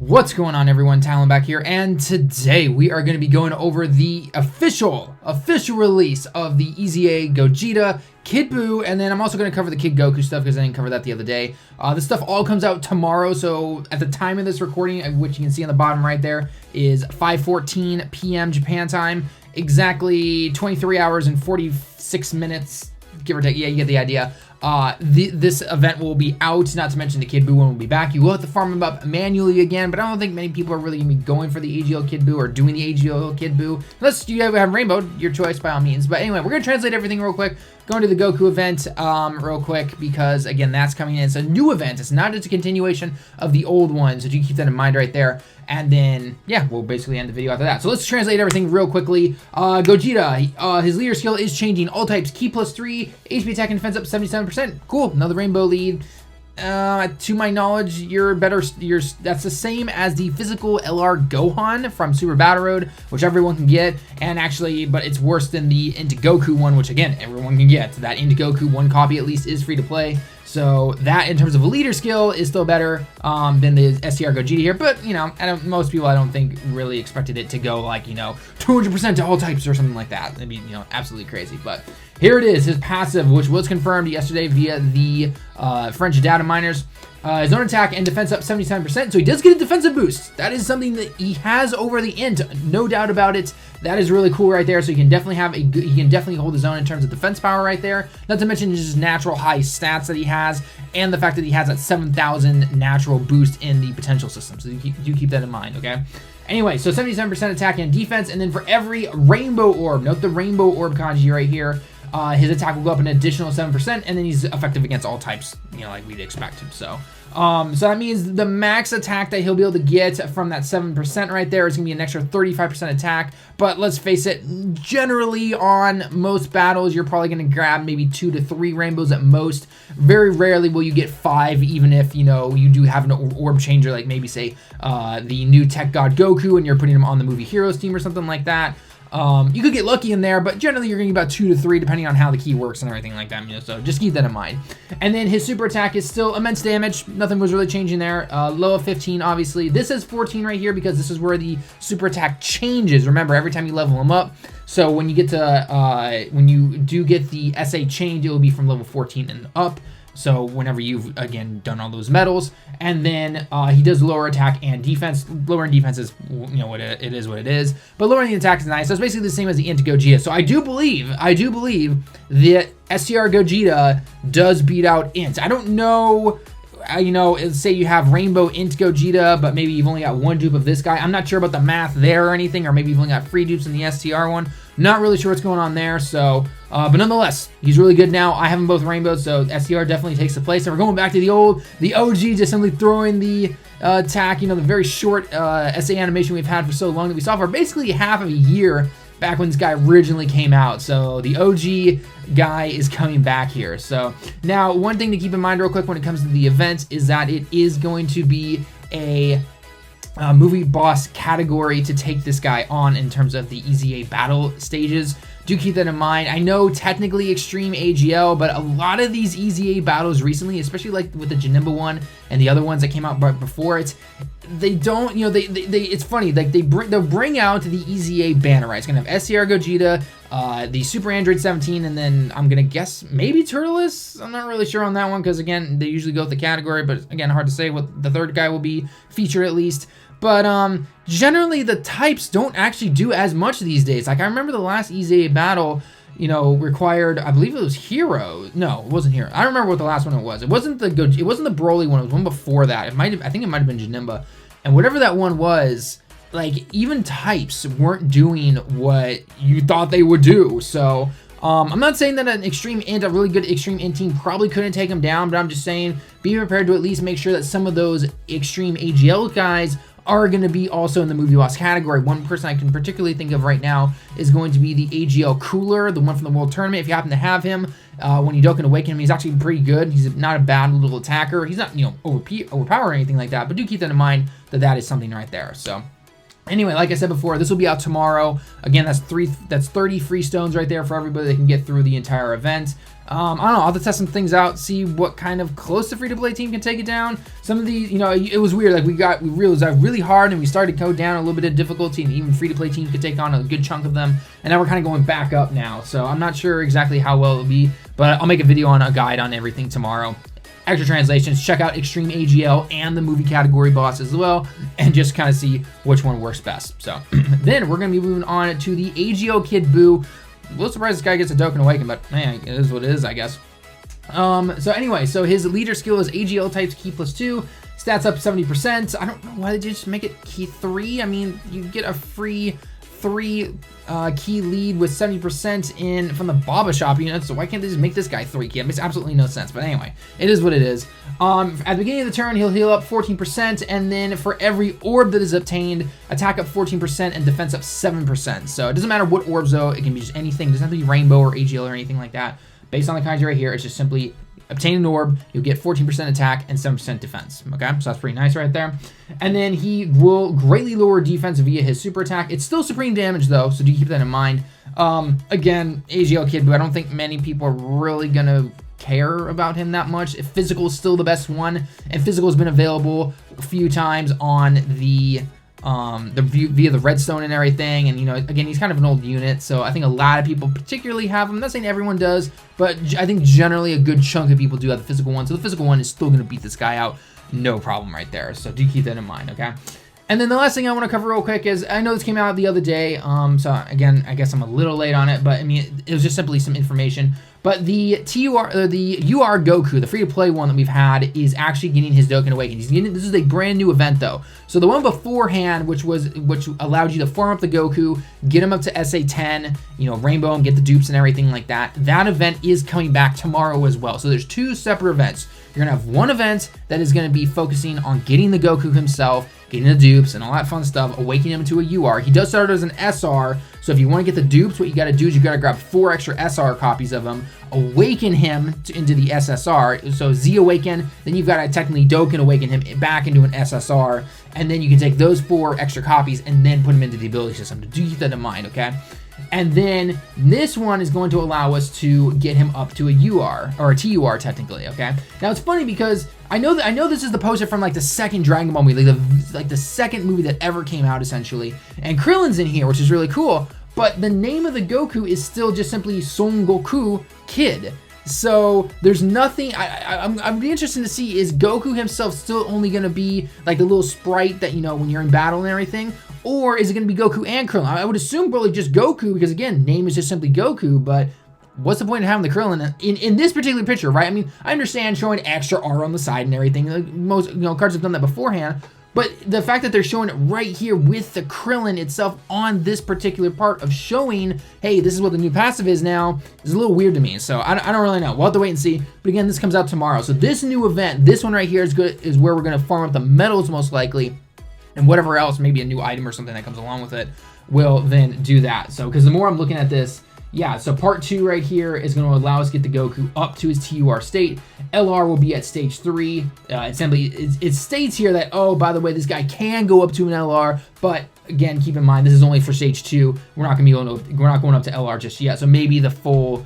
What's going on, everyone? Tallen back here, and today we are going to be going over the official release of the EZA Gogeta Kid BUU, and then I'm also going to cover the Kid Goku stuff because I didn't cover that the other day. This stuff all comes out tomorrow, so at the time of this recording, which you can see on the bottom right there, is 5:14 p.m. Japan time, exactly 23 hours and 46 minutes, give or take. Yeah, you get the idea. This event will be out, not to mention the Kid BUU one will be back. You will have to farm them up manually again, but I don't think many people are really going to be going for the AGL Kid BUU or doing the AGL Kid BUU. Unless you have Rainbow, your choice by all means. But anyway, we're going to translate everything real quick. Going to the Goku event real quick because, again, that's coming in. It's a new event. It's not just a continuation of the old one, so do keep that in mind right there. And then, yeah, we'll basically end the video after that. So let's translate everything real quickly. Gogeta, his leader skill is changing. All types, Ki +3, HP attack and defense up 77%. Cool, another Rainbow lead. To my knowledge, that's the same as the physical LR Gohan from Super Battle Road, which everyone can get, and actually, but it's worse than the Into Goku one, which again, everyone can get. That Into Goku one copy at least is free to play. So that, in terms of a leader skill, is still better than the STR Gogeta here. But, you know, most people, I don't think, really expected it to go, like, you know, 200% to all types or something like that. That'd be, you know, absolutely crazy. But here it is, his passive, which was confirmed yesterday via the French data miners. His own attack and defense up 77%, so he does get a defensive boost. That is something that he has over the Int, no doubt about it. That is really cool right there. So he can definitely have he can definitely hold his own in terms of defense power right there. Not to mention his natural high stats that he has, and the fact that he has that 7,000 natural boost in the potential system. So do keep that in mind, okay? Anyway, so 77% attack and defense, and then for every Rainbow Orb, note the Rainbow Orb kanji right here. His attack will go up an additional 7%, and then he's effective against all types, you know, like we'd expect him. So that means the max attack that he'll be able to get from that 7% right there is going to be an extra 35% attack. But let's face it, generally on most battles, you're probably going to grab maybe 2 to 3 rainbows at most. Very rarely will you get 5, even if, you know, you do have an orb changer, like maybe say the new Tech God Goku, and you're putting him on the Movie Heroes team or something like that. You could get lucky in there, but generally you're going to get about 2 to 3 depending on how the key works and everything like that, you know, so just keep that in mind. And then his super attack is still immense damage. Nothing was really changing there. Low of 15, obviously. This is 14 right here because this is where the super attack changes. Remember, every time you level him up. So when you get to, when you do get the SA change, it will be from level 14 and up. So whenever you've, again, done all those medals. And then he does lower attack and defense. Lowering defense is, you know, it is what it is. But lowering the attack is nice. So it's basically the same as the Into Gogeta. So I do believe that STR Gogeta does beat out Int. I don't know, you know, say you have Rainbow Int Gogeta, but maybe you've only got one dupe of this guy. I'm not sure about the math there or anything, or maybe you've only got 3 dupes in the STR one. Not really sure what's going on there, so, but nonetheless, he's really good now. I have them both rainbows, so STR definitely takes the place. And we're going back to the OG, just simply throwing the attack, you know, the very short SA animation we've had for so long that we saw for basically half of a year back when this guy originally came out. So the OG guy is coming back here. So now, one thing to keep in mind real quick when it comes to the event is that it is going to be a movie boss category to take this guy on in terms of the EZA battle stages. Do keep that in mind. I know technically Extreme AGL, but a lot of these EZA battles recently, especially like with the Janemba one and the other ones that came out before it, they don't, you know, it's funny, like they'll bring out the EZA banner, right? It's gonna have STR Gogeta, the Super Android 17, and then I'm gonna guess maybe Turles. I'm not really sure on that one because, again, they usually go with the category, but again, hard to say what the third guy will be featured at least. But generally the types don't actually do as much these days. Like, I remember the last EZA battle, you know, required, I believe it was Hero. No, it wasn't Hero. I don't remember what the last one it was. It wasn't the Broly one. It was one before that. I think it might have been Janemba. And whatever that one was, like, even types weren't doing what you thought they would do. So I'm not saying that an Extreme Int, a really good Extreme Int team probably couldn't take him down, but I'm just saying be prepared to at least make sure that some of those Extreme AGL guys are going to be also in the movie boss category. One person I can particularly think of right now is going to be the AGL Cooler, the one from the World Tournament. If you happen to have him, when you Dokkan Awaken him, he's actually pretty good. He's not a bad little attacker. He's not, you know, overpowered or anything like that, but do keep that in mind that that is something right there. So Anyway, like I said before, this will be out tomorrow. Again, that's 30 free stones right there for everybody that can get through the entire event. I don't know, I'll have to test some things out, see what kind of close the free-to-play team can take it down. Some of these, you know, it was weird. Like we realized really hard, and we started to go down a little bit of difficulty, and even free-to-play teams could take on a good chunk of them. And now we're kind of going back up now. So I'm not sure exactly how well it'll be, but I'll make a video on a guide on everything tomorrow. Extra translations, check out Extreme AGL and the movie category boss as well, and just kind of see which one works best. So then we're going to be moving on to the AGL Kid BUU. A little surprised this guy gets a Dokkan Awaken, but man, it is what it is, I guess. So anyway, so his leader skill is AGL types Key +2, stats up 70%. I don't know why they just make it Key 3. I mean, you get a free 3 key lead with 70% in from the Baba shop unit, so why can't they just make this guy 3 key? It makes absolutely no sense, but anyway, it is what it is. At the beginning of the turn, he'll heal up 14%, and then for every orb that is obtained, attack up 14% and defense up 7%. So it doesn't matter what orbs though, it can be just anything. It doesn't have to be rainbow or AGL or anything like that. Based on the kanji right here, it's just simply obtain an orb, you'll get 14% attack and 7% defense. Okay, so that's pretty nice right there. And then he will greatly lower defense via his super attack. It's still supreme damage though, so do keep that in mind. Again, AGL Kid, but I don't think many people are really gonna care about him that much. If physical is still the best one, and physical has been available a few times on the via the redstone and everything, and you know, again, he's kind of an old unit, so I think a lot of people particularly have him. I'm not saying everyone does, but I think generally a good chunk of people do have the physical one, so the physical one is still going to beat this guy out, no problem right there, so do keep that in mind, okay? And then the last thing I want to cover real quick is, I know this came out the other day, so again, I guess I'm a little late on it, but I mean, it was just simply some information. But the UR Goku, the free-to-play one that we've had, is actually getting his Dokkan Awaken. This is a brand new event though. So the one beforehand, which allowed you to farm up the Goku, get him up to SA10, you know, rainbow him, get the dupes and everything like that. That event is coming back tomorrow as well. So there's 2 separate events. You're gonna have one event that is gonna be focusing on getting the Goku himself, getting the dupes and all that fun stuff, awakening him to a UR. He does start as an SR, so if you want to get the dupes, what you got to do is you got to grab 4 extra SR copies of him, awaken him into the SSR, so Z Awaken, then you've got to technically Dokkan Awaken him back into an SSR, and then you can take those 4 extra copies and then put them into the ability system. Do keep that in mind, okay? And then this one is going to allow us to get him up to a UR, or a TUR technically, okay? Now it's funny because I know this is the poster from like the second Dragon Ball movie, like the second movie that ever came out essentially. And Krillin's in here, which is really cool, but the name of the Goku is still just simply Son Goku Kid. So there's nothing, I'm be interested to see, is Goku himself still only gonna be like the little sprite that, you know, when you're in battle and everything? Or is it gonna be Goku and Krillin? I would assume probably just Goku, because again, name is just simply Goku, but what's the point of having the Krillin in this particular picture, right? I mean, I understand showing extra R on the side and everything. Like most, you know, cards have done that beforehand, but the fact that they're showing it right here with the Krillin itself on this particular part of showing, hey, this is what the new passive is now, is a little weird to me. So I don't really know. We'll have to wait and see. But again, this comes out tomorrow. So this new event, this one right here is where we're gonna farm up the medals most likely, and whatever else, maybe a new item or something that comes along with it, will then do that. So, because the more I'm looking at this, yeah, so part 2 right here is going to allow us to get the Goku up to his TUR state. LR will be at stage 3. It states here that, oh, by the way, this guy can go up to an LR, but again, keep in mind, this is only for stage 2. We're not going up to LR just yet, so maybe the full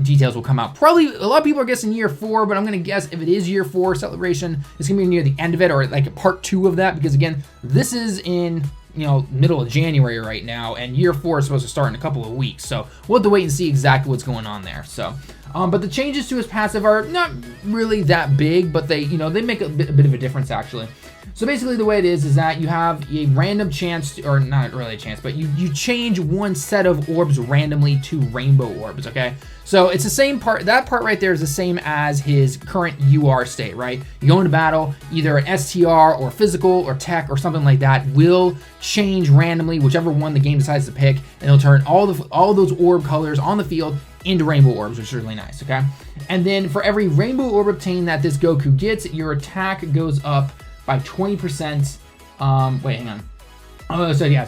details will come out. Probably a lot of people are guessing year 4, but I'm gonna guess if it is year 4 celebration, it's gonna be near the end of it, or like part 2 of that, because again, this is in, you know, middle of January right now, and year 4 is supposed to start in a couple of weeks, so we'll have to wait and see exactly what's going on there. So but the changes to his passive are not really that big, but they, you know, they make a bit of a difference actually. So basically the way it is that you have a random chance, or not really a chance, but you change one set of orbs randomly to rainbow orbs, okay? So it's the same part, that part right there is the same as his current UR state, right? You go into battle, either an STR or physical or tech or something like that will change randomly, whichever one the game decides to pick, and it'll turn all those orb colors on the field into rainbow orbs, which is really nice, okay? And then for every rainbow orb obtained that this Goku gets, your attack goes up by 20%. Wait, hang on. Oh, so yeah,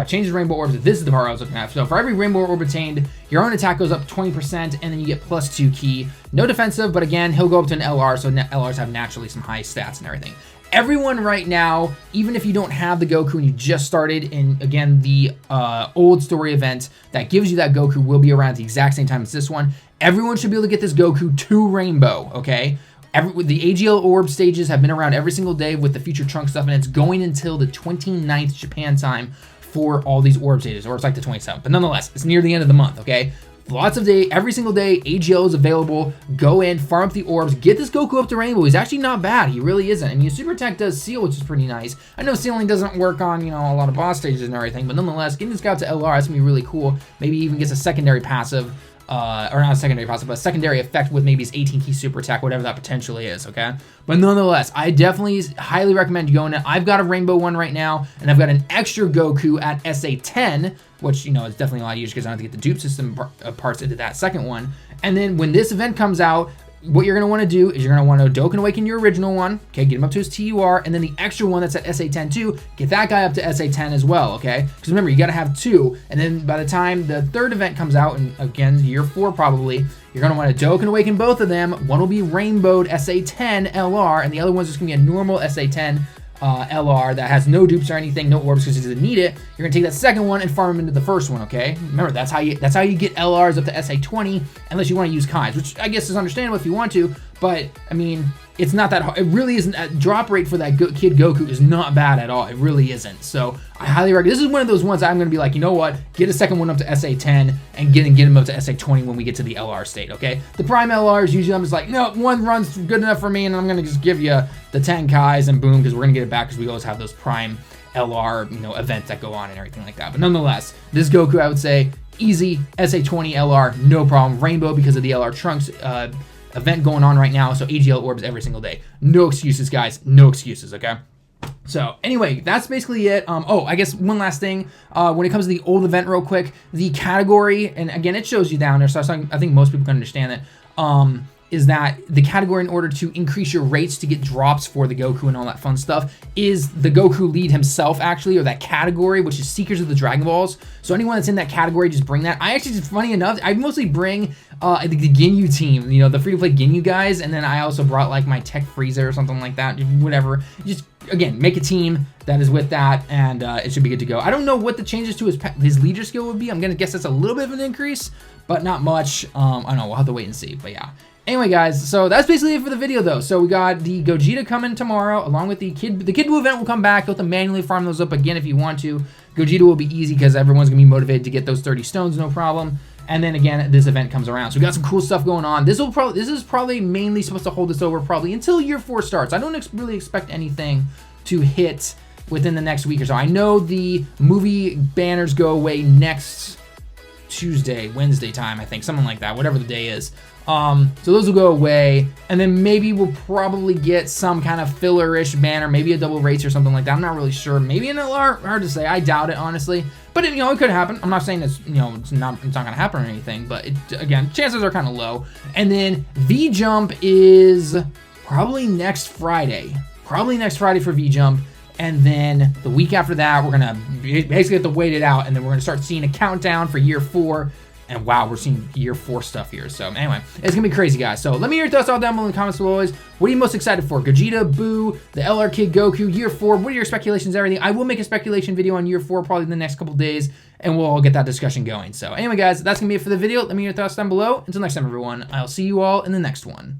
changes rainbow orbs. This is the part I was looking at. So for every rainbow orb attained, your own attack goes up 20%, and then you get +2 key. No defensive, but again, he'll go up to an LR, so LRs have naturally some high stats and everything. everyone right now, even if you don't have the Goku and you just started, and again, the old story event that gives you that Goku will be around at the exact same time as this one. Everyone should be able to get this Goku to Rainbow, okay? The Agl Orb Stages have been around every single day with the future Trunk stuff, and it's going until the 29th Japan time for all these Orb Stages, or it's like the 27th. But nonetheless, it's near the end of the month, okay? Lots of day, every single day, AGL is available. Go in, farm up the orbs, get this Goku up to Rainbow. He's actually not bad. He really isn't. I mean, Super Attack does seal, which is pretty nice. I know sealing doesn't work on, you know, a lot of boss stages and everything, but nonetheless, getting this guy up to LR, that's gonna be really cool. Maybe even gets a secondary passive, or not a secondary passive, but a secondary effect with maybe his 18 key super attack, whatever that potentially is, okay? But nonetheless, I definitely highly recommend going in. I've got a Rainbow one right now, and I've got an extra Goku at SA10, which, you know, is definitely a lot easier because I don't have to get the dupe system parts into that second one. And then when this event comes out, what you're going to want to do is you're going to want to Dokkan Awaken your original one, okay, get him up to his TUR, and then the extra one that's at SA10 too, get that guy up to SA10 as well, okay? Because remember, you got to have two, and then by the time the third event comes out, and again, year 4 probably, you're going to want to Dokkan Awaken both of them. One will be Rainbowed SA10 LR, and the other one's just going to be a normal SA10 LR that has no dupes or anything, no orbs because it doesn't need it. You're gonna take that second one and farm him into the first one, okay? Remember, that's how you get LRs up to SA20, unless you want to use Kais, which I guess is understandable if you want to, but I mean, it's not that hard. It really isn't. Drop rate for that kid Goku is not bad at all. It really isn't. So I highly recommend. This is one of those ones I'm going to be like, you know what? Get a second one up to SA10 and get him up to SA20 when we get to the LR state, okay? The Prime LRs, usually I'm just like, no, one run's good enough for me, and I'm going to just give you the 10 Kais and boom, because we're going to get it back because we always have those Prime LR, you know, events that go on and everything like that. But nonetheless, this Goku, I would say, easy SA20 LR, no problem. Rainbow because of the LR Trunks event going on right now, so AGL orbs every single day. No excuses, guys. No excuses, okay? So anyway, that's basically it. Oh, I guess one last thing. When it comes to the old event real quick, the category, and again, it shows you down there, so I think most people can understand it, is that the category, in order to increase your rates to get drops for the Goku and all that fun stuff, is the Goku lead himself, actually, or that category, which is Seekers of the Dragon Balls. So anyone that's in that category, just bring that. I actually, just funny enough, I mostly bring the Ginyu team, you know, the free-to-play Ginyu guys, and then I also brought, like, my Tech Freezer or something like that, whatever. Just, again, make a team that is with that, and it should be good to go. I don't know what the changes to his leader skill would be. I'm going to guess that's a little bit of an increase, but not much. I don't know. We'll have to wait and see, but yeah. Anyway, guys, so that's basically it for the video, though. So we got the Gogeta coming tomorrow, along with the Kid Buu event will come back. You'll have to manually farm those up again if you want to. Gogeta will be easy because everyone's going to be motivated to get those 30 stones, no problem. And then again, this event comes around. So we got some cool stuff going on. This is probably mainly supposed to hold us over probably until year 4 starts. I don't really expect anything to hit within the next week or so. I know the movie banners go away next Tuesday, Wednesday time, I think, something like that, whatever the day is. So those will go away, and then maybe we'll probably get some kind of filler-ish banner, maybe a double race or something like that. I'm not really sure. Maybe an LR, hard to say. I doubt it, honestly. But it, you know, it could happen. I'm not saying it's, you know, it's not gonna happen or anything. But again, chances are kind of low. And then V Jump is probably next Friday. Probably next Friday for V Jump. And then the week after that, we're gonna basically have to wait it out, and then we're gonna start seeing a countdown for year 4. And wow, we're seeing year 4 stuff here. So anyway, it's gonna be crazy, guys. So let me hear your thoughts all down below in the comments below. Always, what are you most excited for? Gogeta, BUU, the LR Kid Goku, year 4. What are your speculations, everything? I will make a speculation video on year 4 probably in the next couple days, and we'll all get that discussion going. So anyway, guys, that's gonna be it for the video. Let me hear your thoughts down below. Until next time, everyone, I'll see you all in the next one.